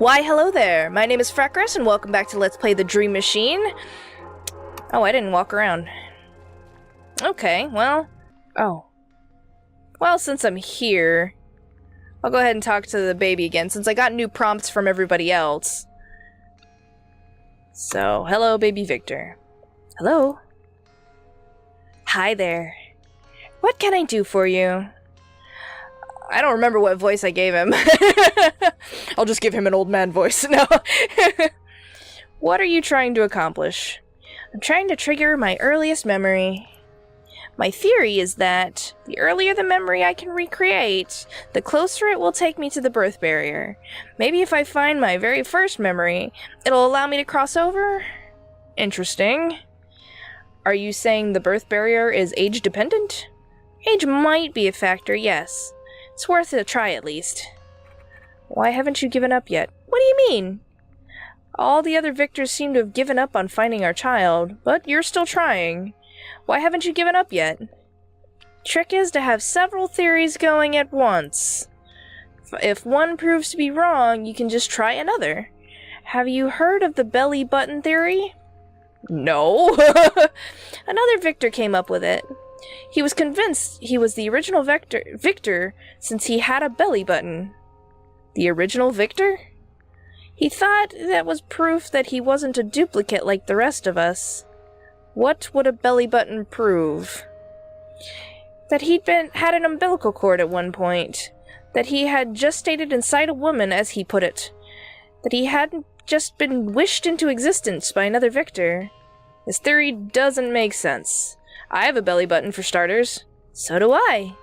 Why, hello there! My name is Freckris, and welcome back to Let's Play the Dream Machine. Oh, I didn't walk around. Okay, well... Oh. Well, since I'm here, I'll go ahead and talk to the baby again, since I got new prompts from everybody else. So, hello, baby Victor. Hello? Hi there. What can I do for you? I don't remember what voice I gave him. I'll just give him an old man voice. No. What are you trying to accomplish? I'm trying to trigger my earliest memory. My theory is that the earlier the memory I can recreate, the closer it will take me to the birth barrier. Maybe if I find my very first memory, it'll allow me to cross over? Interesting. Are you saying the birth barrier is age dependent? Age might be a factor, yes. It's worth a try at least. Why haven't you given up yet? What do you mean? All the other Victors seem to have given up on finding our child, but you're still trying. Why haven't you given up yet? Trick is to have several theories going at once. If one proves to be wrong, you can just try another. Have you heard of the belly button theory? No. Another Victor came up with it. He was convinced he was the original Victor since he had a belly button. The original Victor? He thought that was proof that he wasn't a duplicate like the rest of us. What would a belly button prove? That he'd had an umbilical cord at one point. That he had gestated inside a woman, as he put it. That he hadn't just been wished into existence by another Victor. His theory doesn't make sense. I have a belly button for starters. So do I.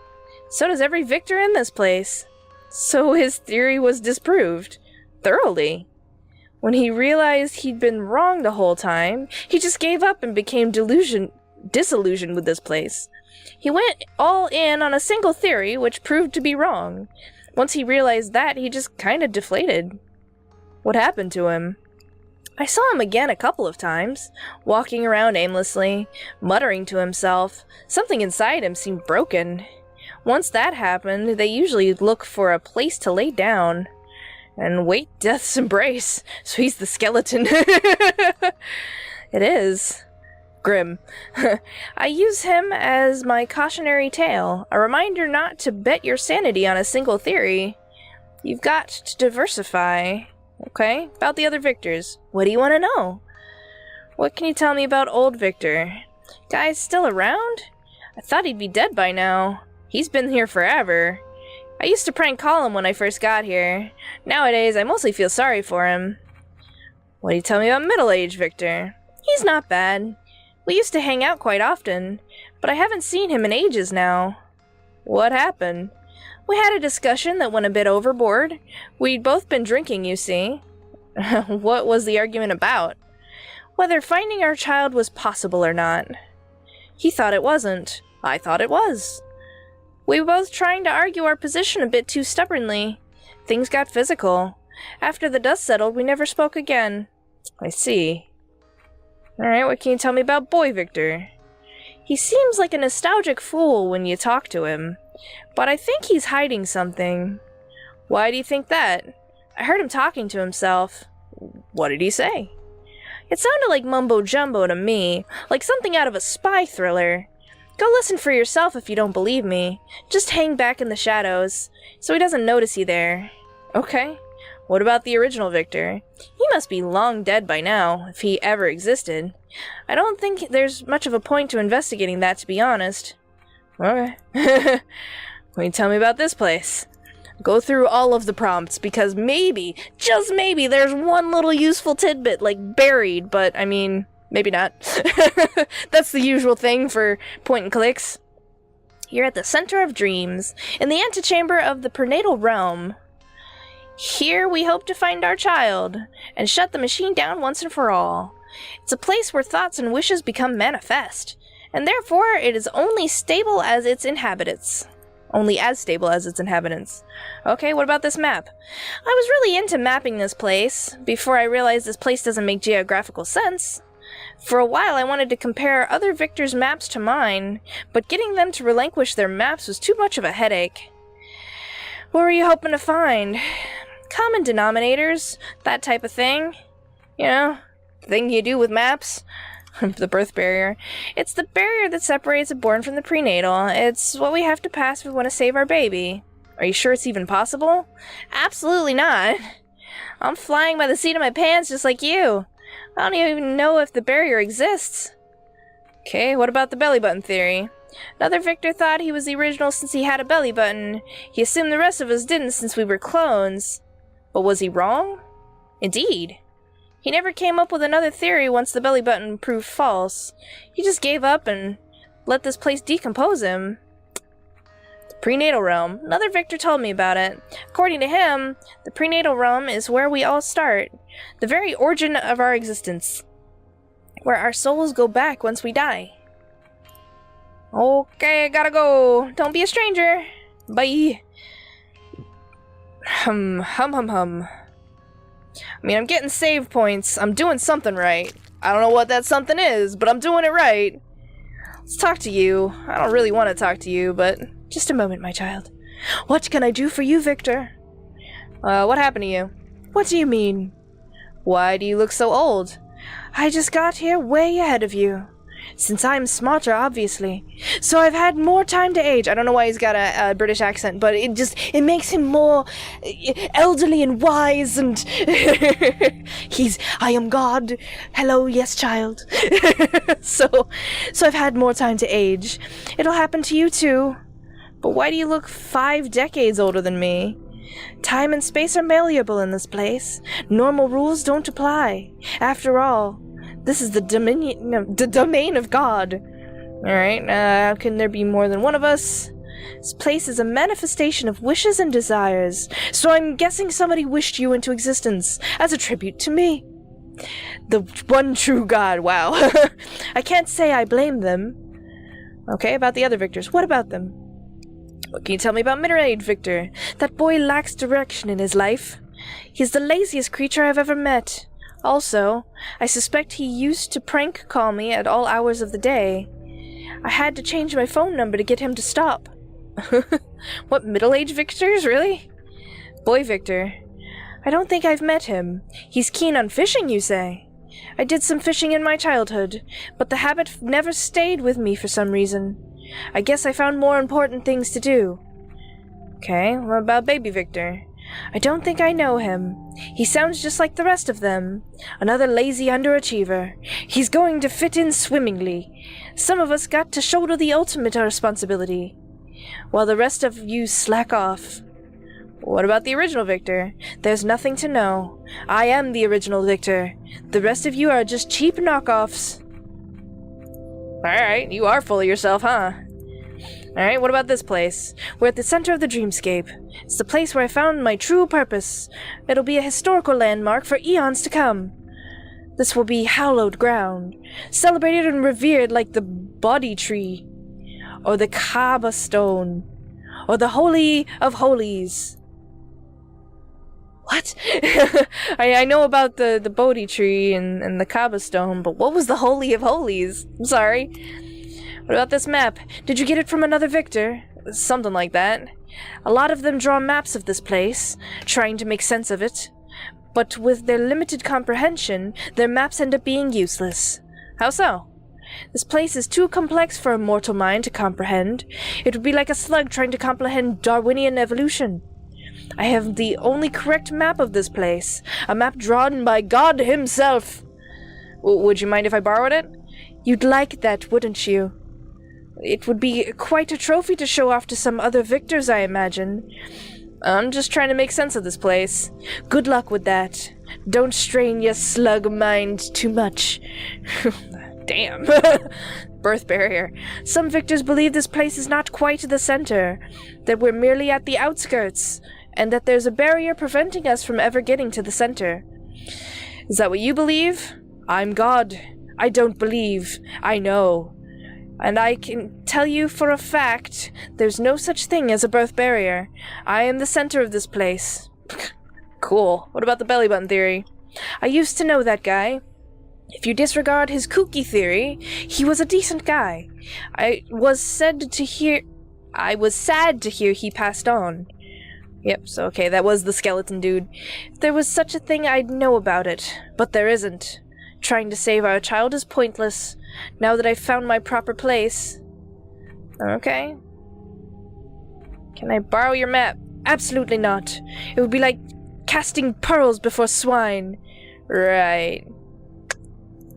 So does every Victor in this place. So his theory was disproved. Thoroughly. When he realized he'd been wrong the whole time, he just gave up and became disillusioned with this place. He went all in on a single theory, which proved to be wrong. Once he realized that, he just kinda deflated. What happened to him? I saw him again a couple of times, walking around aimlessly, muttering to himself. Something inside him seemed broken. Once that happened, they usually look for a place to lay down and wait death's embrace. So he's the skeleton. It is. Grim. I use him as my cautionary tale, a reminder not to bet your sanity on a single theory. You've got to diversify. Okay, about the other Victors. What do you want to know? What can you tell me about old Victor? Guy's still around? I thought he'd be dead by now. He's been here forever. I used to prank call him when I first got here. Nowadays, I mostly feel sorry for him. What do you tell me about middle-aged Victor? He's not bad. We used to hang out quite often, but I haven't seen him in ages now. What happened? We had a discussion that went a bit overboard. We'd both been drinking, you see. What was the argument about? Whether finding our child was possible or not. He thought it wasn't. I thought it was. We were both trying to argue our position a bit too stubbornly. Things got physical. After the dust settled, we never spoke again. I see. Alright, what can you tell me about boy Victor? He seems like a nostalgic fool when you talk to him. But I think he's hiding something. Why do you think that? I heard him talking to himself. What did he say? It sounded like mumbo-jumbo to me, like something out of a spy thriller. Go listen for yourself if you don't believe me. Just hang back in the shadows, so he doesn't notice you there. Okay. What about the original Victor? He must be long dead by now, if he ever existed. I don't think there's much of a point to investigating that, to be honest. Okay. What can you tell me about this place? Go through all of the prompts, because maybe, just maybe, there's one little useful tidbit, like, buried, but, I mean, maybe not. That's the usual thing for point and clicks. You're at the center of dreams, in the antechamber of the prenatal realm. Here we hope to find our child, and shut the machine down once and for all. It's a place where thoughts and wishes become manifest, and therefore it is only stable as its inhabitants. Only as stable as its inhabitants. Okay, what about this map? I was really into mapping this place, before I realized this place doesn't make geographical sense. For a while I wanted to compare other Victors' maps to mine, but getting them to relinquish their maps was too much of a headache. What were you hoping to find? Common denominators, that type of thing. You know, thing you do with maps. The birth barrier. It's the barrier that separates a born from the prenatal. It's what we have to pass if we want to save our baby. Are you sure it's even possible? Absolutely not. I'm flying by the seat of my pants just like you. I don't even know if the barrier exists. Okay, what about the belly button theory? Another Victor thought he was the original since he had a belly button. He assumed the rest of us didn't since we were clones. But was he wrong? Indeed. He never came up with another theory once the belly button proved false. He just gave up and let this place decompose him. The prenatal realm. Another Victor told me about it. According to him, the prenatal realm is where we all start. The very origin of our existence. Where our souls go back once we die. Okay, I gotta go. Don't be a stranger. Bye. Hum. I mean, I'm getting save points. I'm doing something right. I don't know what that something is, but I'm doing it right. Let's talk to you. I don't really want to talk to you, but just a moment, my child. What can I do for you, Victor? What happened to you? What do you mean? Why do you look so old? I just got here way ahead of you. Since I'm smarter, obviously. So I've had more time to age. I don't know why he's got a British accent, but it makes him more elderly and wise and... I am God. Hello, yes, child. So I've had more time to age. It'll happen to you too. But why do you look 5 decades older than me? Time and space are malleable in this place. Normal rules don't apply. After all, this is the domain of God. Alright, how can there be more than one of us? This place is a manifestation of wishes and desires, so I'm guessing somebody wished you into existence as a tribute to me. The one true God, wow. I can't say I blame them. Okay, about the other Victors, what about them? What can you tell me about middle-aged Victor? That boy lacks direction in his life. He's the laziest creature I've ever met. Also, I suspect he used to prank call me at all hours of the day. I had to change my phone number to get him to stop. What, middle-aged Victors, really? Boy Victor. I don't think I've met him. He's keen on fishing, you say? I did some fishing in my childhood, but the habit never stayed with me for some reason. I guess I found more important things to do. Okay, what about baby Victor? I don't think I know him. He sounds just like the rest of them. Another lazy underachiever. He's going to fit in swimmingly. Some of us got to shoulder the ultimate responsibility, while the rest of you slack off. What about the original Victor? There's nothing to know. I am the original Victor. The rest of you are just cheap knockoffs. Alright, you are full of yourself, huh? Alright, what about this place? We're at the center of the dreamscape. It's the place where I found my true purpose. It'll be a historical landmark for eons to come. This will be hallowed ground, celebrated and revered like the body tree, or the Kaaba stone, or the Holy of Holies. What? I know about the Bodhi tree and the Kaaba stone, but what was the Holy of Holies? I'm sorry. What about this map? Did you get it from another Victor? Something like that. A lot of them draw maps of this place, trying to make sense of it. But with their limited comprehension, their maps end up being useless. How so? This place is too complex for a mortal mind to comprehend. It would be like a slug trying to comprehend Darwinian evolution. I have the only correct map of this place, a map drawn by God himself. Would you mind if I borrowed it? You'd like that, wouldn't you? It would be quite a trophy to show off to some other Victors, I imagine. I'm just trying to make sense of this place. Good luck with that. Don't strain your slug mind too much. Damn. Birth barrier. Some Victors believe this place is not quite the center, that we're merely at the outskirts, and that there's a barrier preventing us from ever getting to the center. Is that what you believe? I'm God. I don't believe. I know. And I can tell you for a fact, there's no such thing as a birth barrier. I am the center of this place. Cool. What about the belly button theory? I used to know that guy. If you disregard his kooky theory, he was a decent guy. I was sad to hear he passed on. Yep, so okay, that was the skeleton dude. If there was such a thing, I'd know about it. But there isn't. Trying to save our child is pointless, now that I've found my proper place. Okay. Can I borrow your map? Absolutely not. It would be like casting pearls before swine. Right.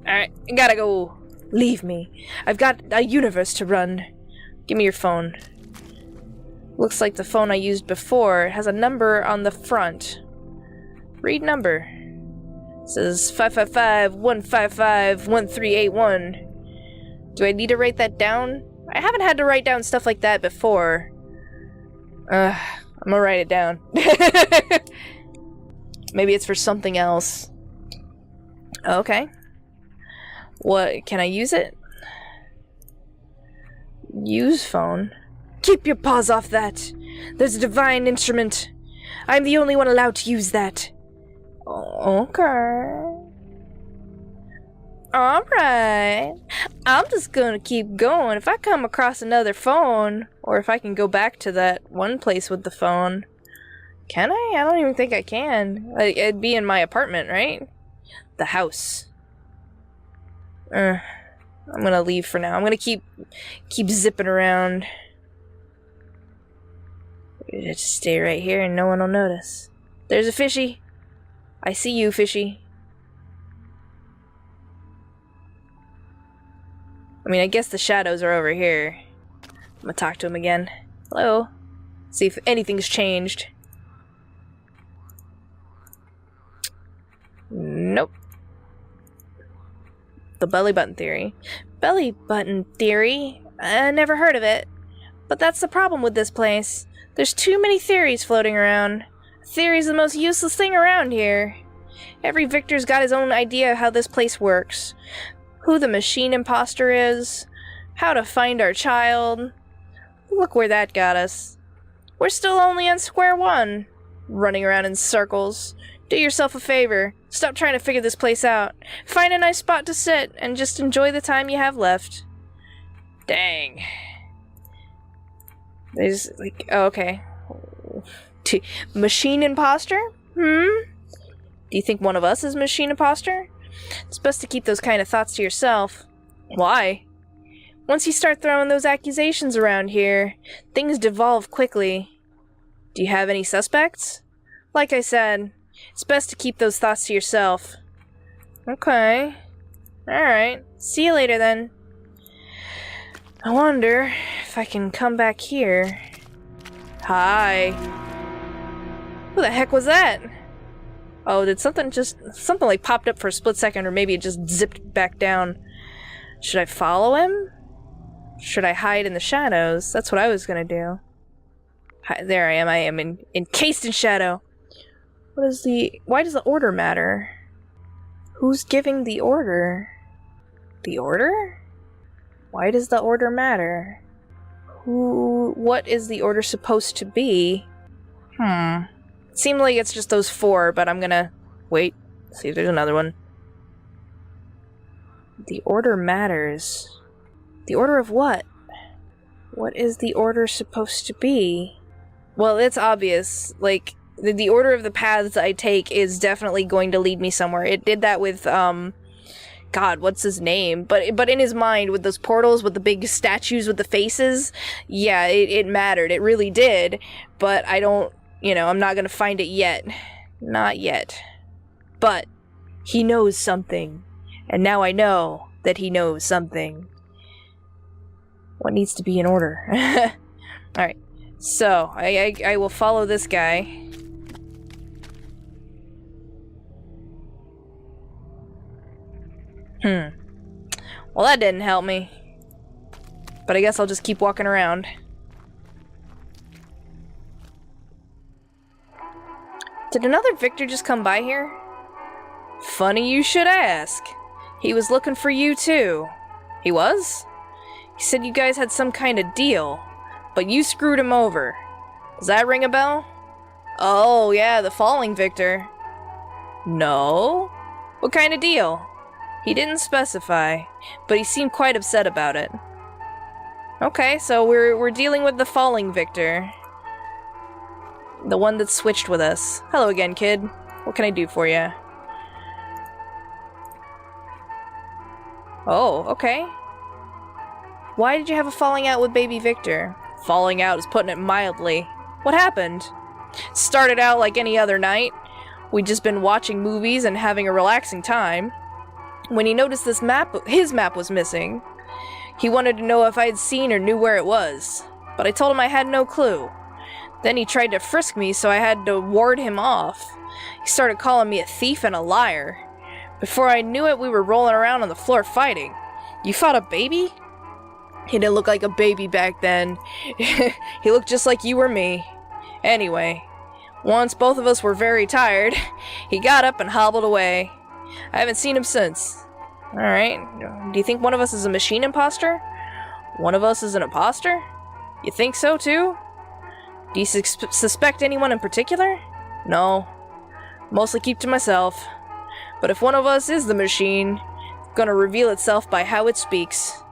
Alright, I gotta go. Leave me. I've got a universe to run. Give me your phone. Looks like the phone I used before has a number on the front. Read number. It says 555-155-1381. Do I need to write that down? I haven't had to write down stuff like that before. I'm gonna write it down. Maybe it's for something else. Okay. What, can I use it? Use phone? Keep your paws off that! There's a divine instrument. I'm the only one allowed to use that. Okay. Alright. I'm just gonna keep going. If I come across another phone, or if I can go back to that one place with the phone. Can I? I don't even think I can. It'd be in my apartment, right? The house. I'm gonna leave for now. I'm gonna keep zipping around. Just stay right here and no one will notice. There's a fishy. I see you, fishy. I mean, I guess the shadows are over here. I'm gonna talk to him again. Hello? See if anything's changed. Nope. The belly button theory. Belly button theory? I never heard of it. But that's the problem with this place. There's too many theories floating around. Theory's the most useless thing around here. Every Victor's got his own idea of how this place works. Who the machine imposter is. How to find our child. Look where that got us. We're still only on square one. Running around in circles. Do yourself a favor. Stop trying to figure this place out. Find a nice spot to sit and just enjoy the time you have left. Dang. There's like, oh, okay. Machine imposter? Do you think one of us is machine imposter? It's best to keep those kind of thoughts to yourself. Why? Once you start throwing those accusations around here, things devolve quickly. Do you have any suspects? Like I said, it's best to keep those thoughts to yourself. Okay. Alright. See you later then. I wonder if I can come back here. Hi. Who the heck was that? Oh, did something like popped up for a split second, or maybe it just zipped back down. Should I follow him? Should I hide in the shadows? That's what I was gonna do. There I am. I am encased in shadow. Why does the order matter? Who's giving the order? The order? Why does the order matter? What is the order supposed to be? It seemed like it's just those four, but I'm gonna wait, see if there's another one. The order matters. The order of what? What is the order supposed to be? Well, it's obvious. Like, the order of the paths I take is definitely going to lead me somewhere. It did that with, God, what's his name? But in his mind, with those portals, with the big statues with the faces, yeah, it mattered. It really did. But I don't, I'm not gonna find it yet. Not yet. But he knows something. And now I know that he knows something. What needs to be in order? Alright. So, I will follow this guy. Well, that didn't help me. But I guess I'll just keep walking around. Did another Victor just come by here? Funny you should ask. He was looking for you too. He was? He said you guys had some kind of deal, but you screwed him over. Does that ring a bell? Oh, yeah, the falling Victor. No? What kind of deal? He didn't specify, but he seemed quite upset about it. Okay, so we're dealing with the falling Victor. The one that switched with us. Hello again, kid. What can I do for you? Oh, okay. Why did you have a falling out with baby Victor? Falling out is putting it mildly. What happened? Started out like any other night. We'd just been watching movies and having a relaxing time. When he noticed his map was missing, he wanted to know if I had seen or knew where it was. But I told him I had no clue. Then he tried to frisk me, so I had to ward him off. He started calling me a thief and a liar. Before I knew it, we were rolling around on the floor fighting. You fought a baby? He didn't look like a baby back then. He looked just like you or me. Anyway, once both of us were very tired, he got up and hobbled away. I haven't seen him since. Alright, do you think one of us is a machine imposter? One of us is an imposter? You think so too? Do you suspect anyone in particular? No. Mostly keep to myself. But if one of us is the machine, it's gonna reveal itself by how it speaks.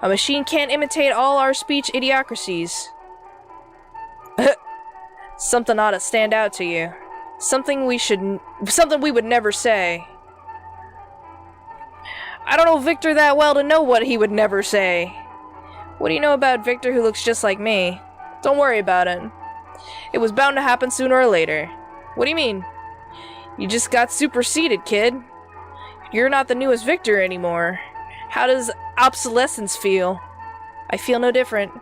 A machine can't imitate all our speech idiocracies. Something ought to stand out to you. Something we would never say. I don't know Victor that well to know what he would never say. What do you know about Victor who looks just like me? Don't worry about it. It was bound to happen sooner or later. What do you mean? You just got superseded, kid. You're not the newest Victor anymore. How does obsolescence feel? I feel no different.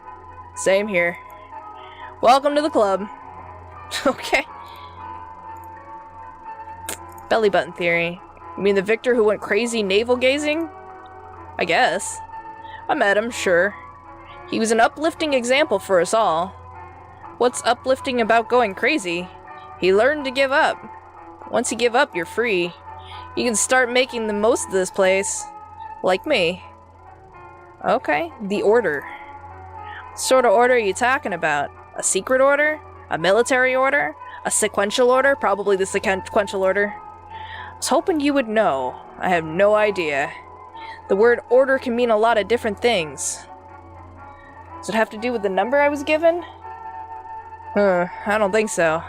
Same here. Welcome to the club. Okay. Belly button theory. You mean the Victor who went crazy navel-gazing? I guess. I met him, sure. He was an uplifting example for us all. What's uplifting about going crazy? He learned to give up. Once you give up, you're free. You can start making the most of this place. Like me. Okay, the order. What sort of order are you talking about? A secret order? A military order? A sequential order? Probably the sequential order. I was hoping you would know. I have no idea. The word order can mean a lot of different things. Does it have to do with the number I was given? I don't think so.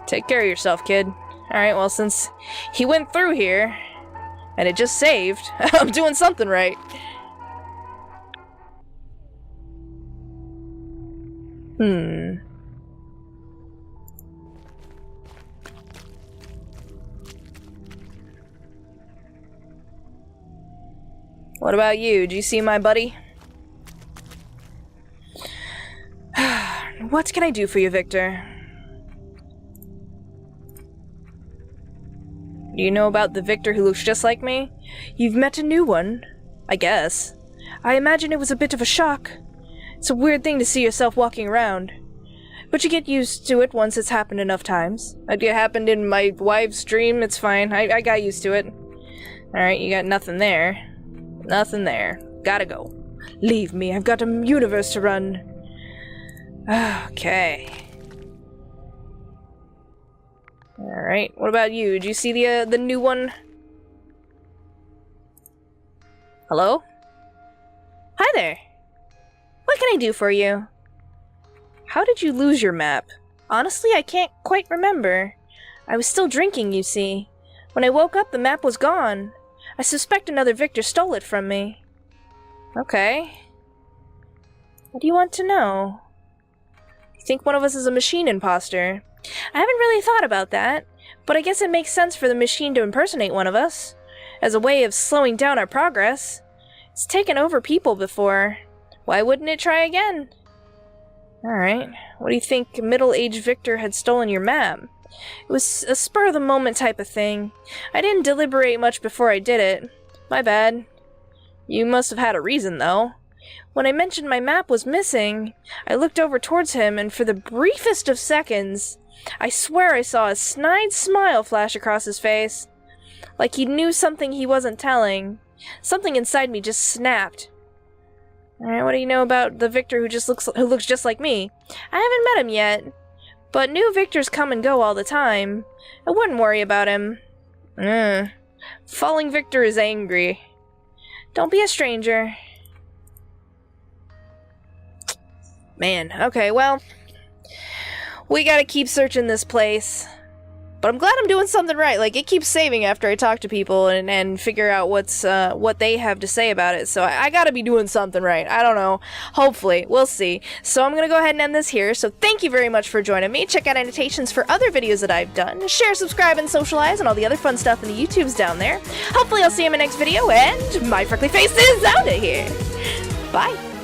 Take care of yourself, kid. Alright, well, since he went through here, and it just saved, I'm doing something right. What about you? Do you see my buddy? What can I do for you, Victor? Do you know about the Victor who looks just like me? You've met a new one, I guess. I imagine it was a bit of a shock. It's a weird thing to see yourself walking around. But you get used to it once it's happened enough times. It happened in my wife's dream, it's fine. I got used to it. Alright, you got nothing there. Nothing there. Gotta go. Leave me, I've got a universe to run. Okay. Alright, what about you? Did you see the new one? Hello? Hi there! What can I do for you? How did you lose your map? Honestly, I can't quite remember. I was still drinking, you see. When I woke up, the map was gone. I suspect another Victor stole it from me. Okay. What do you want to know? You think one of us is a machine imposter? I haven't really thought about that, but I guess it makes sense for the machine to impersonate one of us, as a way of slowing down our progress. It's taken over people before. Why wouldn't it try again? Alright, what do you think middle-aged Victor had stolen your map? It was a spur-of-the-moment type of thing. I didn't deliberate much before I did it. My bad. You must have had a reason, though. When I mentioned my map was missing, I looked over towards him, and for the briefest of seconds, I swear I saw a snide smile flash across his face. Like he knew something he wasn't telling. Something inside me just snapped. Alright, what do you know about the Victor who looks just like me? I haven't met him yet, but new Victors come and go all the time. I wouldn't worry about him. Falling Victor is angry. Don't be a stranger. We gotta keep searching this place. But I'm glad I'm doing something right. Like, it keeps saving after I talk to people and figure out what they have to say about it. So I gotta be doing something right. I don't know. Hopefully. We'll see. So I'm gonna go ahead and end this here. So thank you very much for joining me. Check out annotations for other videos that I've done. Share, subscribe, and socialize, and all the other fun stuff in the YouTubes down there. Hopefully I'll see you in my next video, and my freckly face is out of here. Bye.